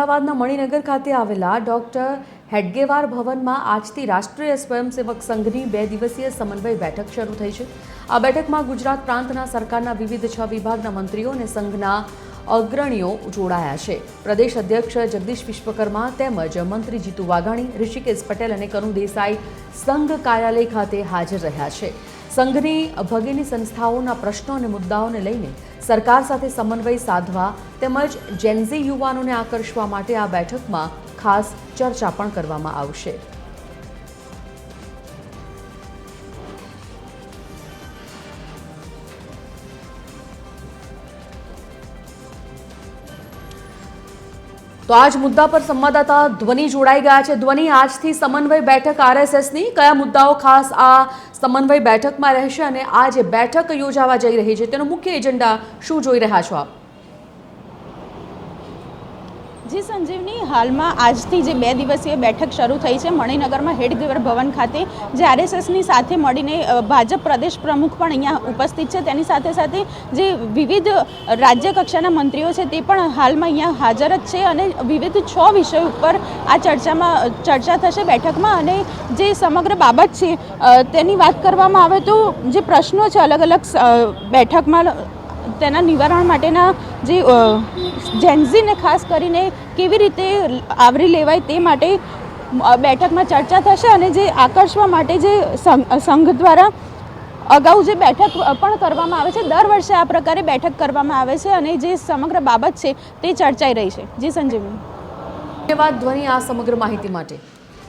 અમદાવાદના મણિનગર ખાતે આવેલા ડોક્ટર હેડગેવાર ભવનમાં આજથી રાષ્ટ્રીય સ્વયંસેવક સંઘની 2 દિવસીય સમન્વય બેઠક શરૂ થઈ છે। આ બેઠકમાં ગુજરાત પ્રાંતના સરકારના વિવિધ 6 વિભાગના મંત્રીઓ અને સંઘના અગ્રણીઓ જોડાયા છે। પ્રદેશ અધ્યક્ષ જગદીશ વિશ્વકર્મા તેમજ મંત્રી જીતુ વાઘાણી, ઋષિકેશ પટેલ અને કરુણ દેસાઈ સંઘ કાર્યાલય ખાતે હાજર રહ્યા છે। સંઘની ભગીની સંસ્થાઓના પ્રશ્નો અને મુદ્દાઓને લઈને સરકાર સાથે સમન્વય સાધવા તેમજ જેનઝી યુવાનોને આકર્ષવા માટે આ બેઠકમાં ખાસ ચર્ચા પણ કરવામાં આવશે। तो आज मुद्दा पर संवाददाता ध्वनि जोड़ाई गया है। ध्वनि, आज थी समन्वय बैठक आरएसएसनी कया मुद्दाओ खास आ समन्वय बैठक में रहेशे अने आज बैठक योजावा जई रही है तेनो मुख्य एजेंडा शुं जोई रह्या छो आप? जी संजीवनी, हाल में आज थी जे 2 दिवसीय बैठक शुरू थई है मणिनगर में हेडगेवर भवन खाते जे आरएसएसनी साथे मळीने भाजप प्रदेश प्रमुख पण अहींया उपस्थित है। तेनी साथे साथे जे विविध राज्य कक्षाना मंत्रीओ छे ते पण हाल में अहींया हाजर ज छे अने विविध 6 विषय पर आ चर्चा थशे बैठक में। अने जे समग्र बाबत छे तेनी वात करवामां आवे तो जे प्रश्नो छे अलग अलग बैठक में तेना निवारण माटेना जे जेनजी ने खास करीने केवी रीते आवरी लेवाय ते माटे बैठक में चर्चा थशे अने जे आकर्षवा माटे जे संघ द्वारा अगाऊ जे बैठक पण करवामां आवे छे, दर वर्षे आ प्रकारे बैठक करवामां आवे छे अने जे समग्र बाबत छे ते चर्चाई रही छे। जी संजीवनी, धन्यवाद ध्वनि आ समग्र माहिती माटे।